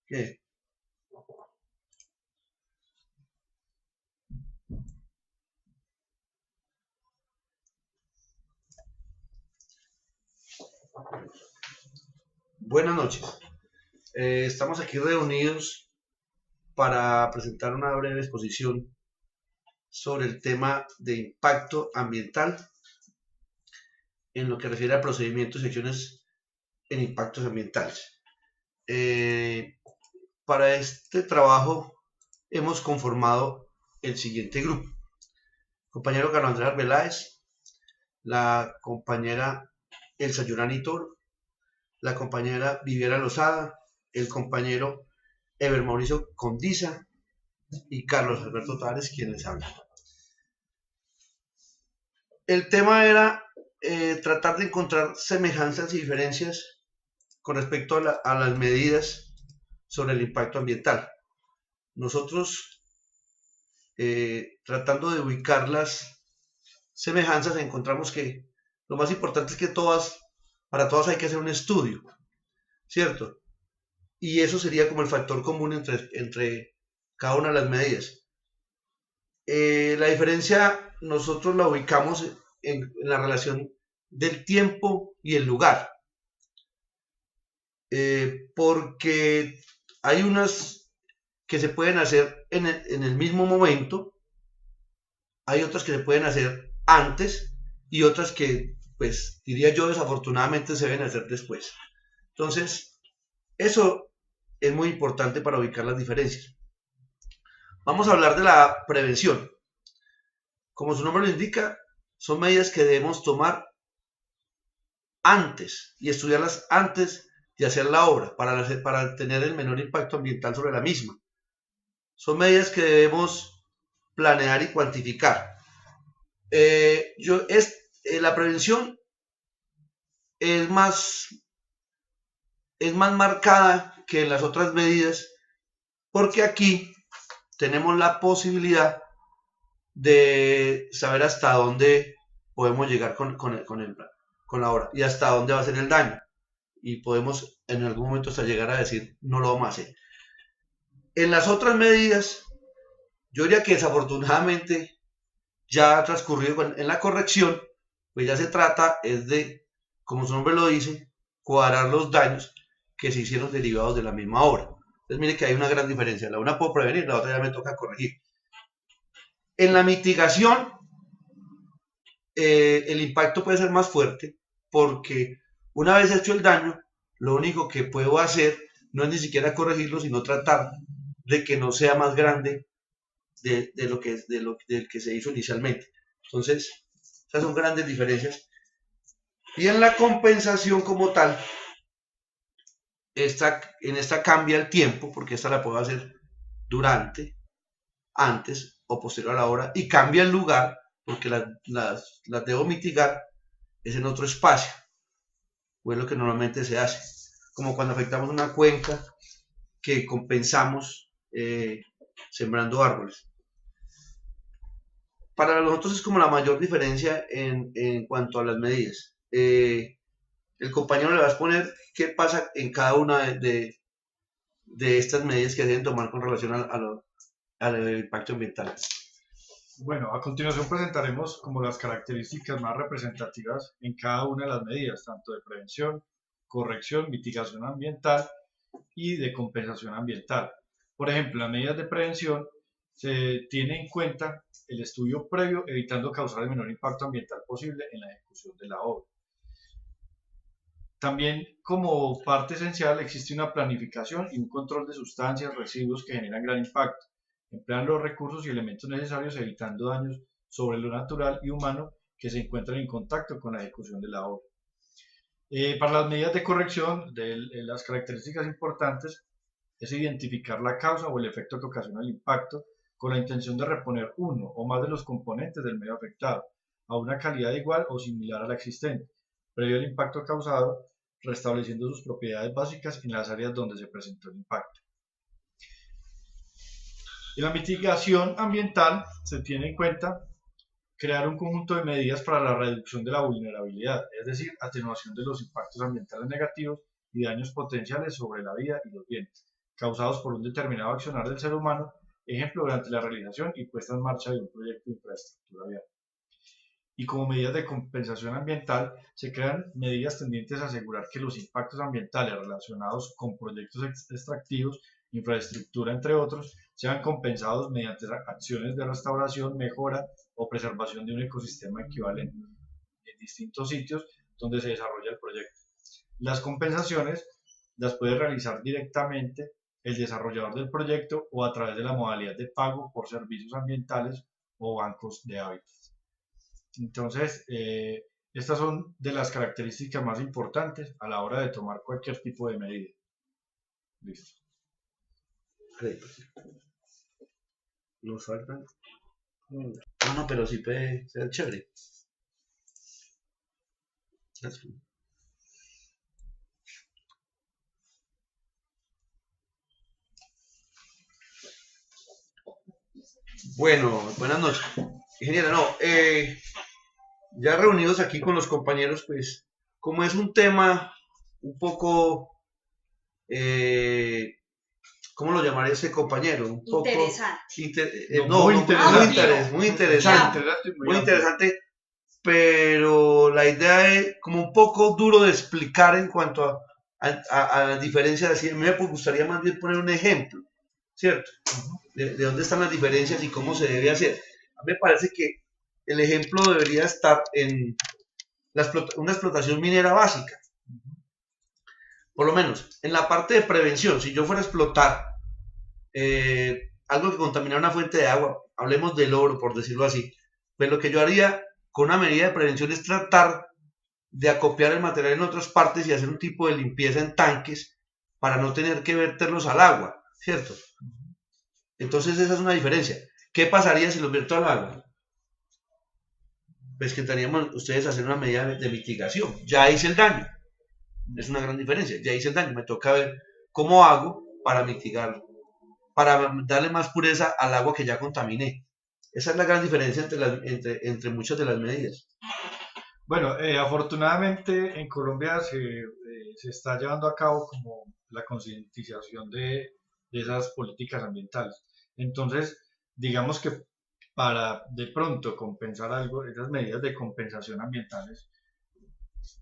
¿Qué? Buenas noches. Estamos aquí reunidos para presentar una breve exposición sobre el tema de impacto ambiental en lo que refiere a procedimientos y acciones en impactos ambientales. Para este trabajo hemos conformado el siguiente grupo. Compañero Carlos Andrés Arbeláez, la compañera Elsa Yurani Toro, la compañera Viviana Lozada, el compañero Ever Mauricio Condiza y Carlos Alberto Tavares, quien les habla. El tema era tratar de encontrar semejanzas y diferencias con respecto a las medidas sobre el impacto ambiental. Nosotros, tratando de ubicar las semejanzas, encontramos que lo más importante es que para todas hay que hacer un estudio, ¿cierto? Y eso sería como el factor común entre cada una de las medidas. La diferencia nosotros la ubicamos en la relación del tiempo y el lugar, porque hay unas que se pueden hacer en el mismo momento, hay otras que se pueden hacer antes y otras que, pues, diría yo, desafortunadamente se deben hacer después. Entonces, eso es muy importante para ubicar las diferencias. Vamos a hablar de la prevención. Como su nombre lo indica, son medidas que debemos tomar antes y estudiarlas antes de hacer la obra para tener el menor impacto ambiental sobre la misma. Son medidas que debemos planear y cuantificar. La prevención es más marcada que en las otras medidas porque aquí tenemos la posibilidad de saber hasta dónde podemos llegar con la obra y hasta dónde va a ser el daño. Y podemos en algún momento hasta llegar a decir, no lo vamos a hacer. En las otras medidas, yo diría que desafortunadamente ya ha transcurrido en la corrección, pues ya se trata es de, como su nombre lo dice, cuadrar los daños que se hicieron derivados de la misma obra. Entonces mire que hay una gran diferencia. La una puedo prevenir, la otra ya me toca corregir. En la mitigación, el impacto puede ser más fuerte porque una vez hecho el daño, lo único que puedo hacer no es ni siquiera corregirlo, sino tratar de que no sea más grande del que se hizo inicialmente. Entonces, esas son grandes diferencias. Y en la compensación como tal, en esta cambia el tiempo, porque esta la puedo hacer durante, antes o posterior a la hora, y cambia el lugar, porque las debo mitigar, es en otro espacio, o es lo que normalmente se hace, como cuando afectamos una cuenca que compensamos sembrando árboles. Para nosotros es como la mayor diferencia en cuanto a las medidas. El compañero le va a exponer qué pasa en cada una de estas medidas que deben tomar con relación al impacto ambiental. Bueno, a continuación presentaremos como las características más representativas en cada una de las medidas, tanto de prevención, corrección, mitigación ambiental y de compensación ambiental. Por ejemplo, en las medidas de prevención se tiene en cuenta el estudio previo, evitando causar el menor impacto ambiental posible en la ejecución de la obra. También, como parte esencial, existe una planificación y un control de sustancias, residuos que generan gran impacto. Emplean los recursos y elementos necesarios evitando daños sobre lo natural y humano que se encuentran en contacto con la ejecución de la obra. Para las medidas de corrección, las características importantes es identificar la causa o el efecto que ocasiona el impacto con la intención de reponer uno o más de los componentes del medio afectado a una calidad igual o similar a la existente, previo al impacto causado, restableciendo sus propiedades básicas en las áreas donde se presentó el impacto. En la mitigación ambiental se tiene en cuenta crear un conjunto de medidas para la reducción de la vulnerabilidad, es decir, atenuación de los impactos ambientales negativos y daños potenciales sobre la vida y los bienes, causados por un determinado accionar del ser humano, ejemplo, durante la realización y puesta en marcha de un proyecto de infraestructura vial. Y como medidas de compensación ambiental, se crean medidas tendientes a asegurar que los impactos ambientales relacionados con proyectos extractivos, infraestructura, entre otros, sean compensados mediante acciones de restauración, mejora o preservación de un ecosistema equivalente en distintos sitios donde se desarrolla el proyecto. Las compensaciones las puede realizar directamente el desarrollador del proyecto o a través de la modalidad de pago por servicios ambientales o bancos de hábitats. Entonces, estas son de las características más importantes a la hora de tomar cualquier tipo de medida. Listo. Nos faltan. No, pero sí puede ser chévere. Bueno, buenas noches. Ingeniera, no, ya reunidos aquí con los compañeros, pues, como es un tema un poco, ¿cómo lo llamaría ese compañero? Un poco muy interesante, pero la idea es como un poco duro de explicar en cuanto a las diferencias. Así, a mí me gustaría más bien poner un ejemplo, ¿cierto? De dónde están las diferencias y cómo se debe hacer. A mí me parece que el ejemplo debería estar en una explotación minera básica. Por lo menos, en la parte de prevención, si yo fuera a explotar algo que contaminara una fuente de agua, hablemos del oro, por decirlo así, pues lo que yo haría con una medida de prevención es tratar de acopiar el material en otras partes y hacer un tipo de limpieza en tanques para no tener que verterlos al agua, ¿cierto? Entonces esa es una diferencia. ¿Qué pasaría si los vierto al agua? Pues que tendríamos ustedes hacer una medida de mitigación. Ya hice el daño. Es una gran diferencia. Ya hice el daño. Me toca ver cómo hago para mitigarlo, para darle más pureza al agua que ya contaminé. Esa es la gran diferencia entre muchas de las medidas. Bueno, afortunadamente en Colombia se está llevando a cabo como la concientización de esas políticas ambientales. Entonces, digamos que para de pronto compensar algo, esas medidas de compensación ambientales,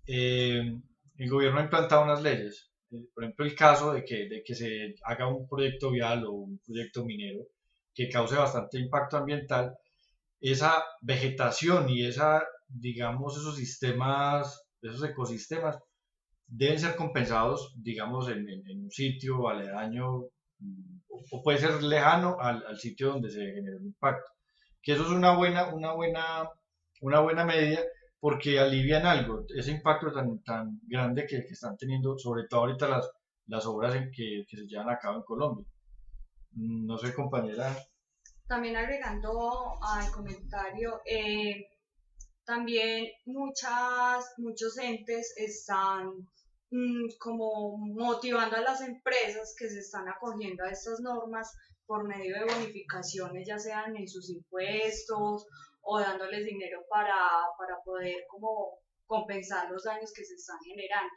el gobierno ha implantado unas leyes. Por ejemplo, el caso de que se haga un proyecto vial o un proyecto minero que cause bastante impacto ambiental, esa vegetación y digamos, esos sistemas, esos ecosistemas deben ser compensados, digamos, en un sitio aledaño o puede ser lejano al sitio donde se genera el impacto. Que eso es una buena medida porque alivian algo, ese impacto tan grande que están teniendo, sobre todo ahorita las obras que se llevan a cabo en Colombia. No sé, compañera. También agregando al comentario, también muchos entes están como motivando a las empresas que se están acogiendo a estas normas por medio de bonificaciones, ya sean en sus impuestos o dándoles dinero para poder como compensar los daños que se están generando.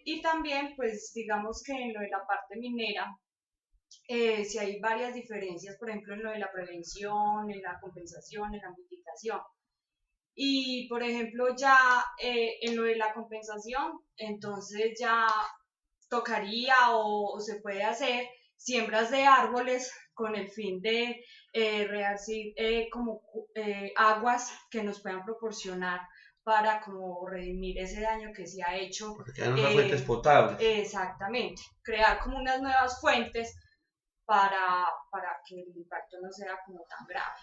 Y también, pues digamos que en lo de la parte minera, si hay varias diferencias, por ejemplo, en lo de la prevención, en la compensación, en la mitigación. Y, por ejemplo, ya en lo de la compensación, entonces ya tocaría o se puede hacer siembras de árboles con el fin de rearcir aguas que nos puedan proporcionar para como redimir ese daño que se ha hecho. Porque quedan unas fuentes potables. Exactamente, crear como unas nuevas fuentes para que el impacto no sea como tan grave.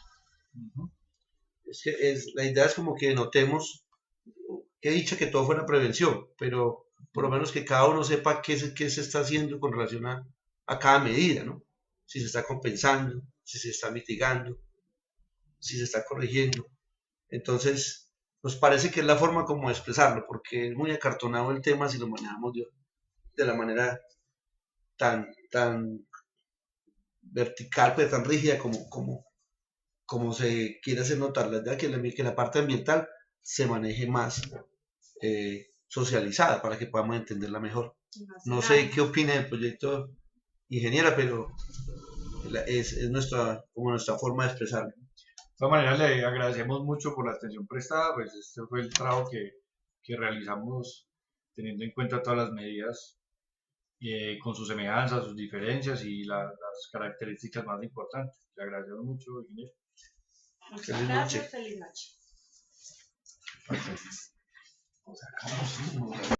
Es que la idea es como que notemos, que he dicho que todo fuera prevención, pero por lo menos que cada uno sepa qué se está haciendo con relación a cada medida, ¿no? Si se está compensando, si se está mitigando, si se está corrigiendo. Entonces, nos parece que es la forma como de expresarlo, porque es muy acartonado el tema si lo manejamos de la manera tan vertical, pues tan rígida como se quiere hacer notar. La idea que la parte ambiental se maneje más socializada para que podamos entenderla mejor. No sé qué opina del proyecto ingeniera, pero es como nuestra forma de expresarlo. De todas maneras, le agradecemos mucho por la atención prestada, pues este fue el trabajo que realizamos teniendo en cuenta todas las medidas con sus semejanzas, sus diferencias y las características más importantes. Le agradecemos mucho, ingeniero. Muchas Feliz gracias, noche. feliz noche. O sea,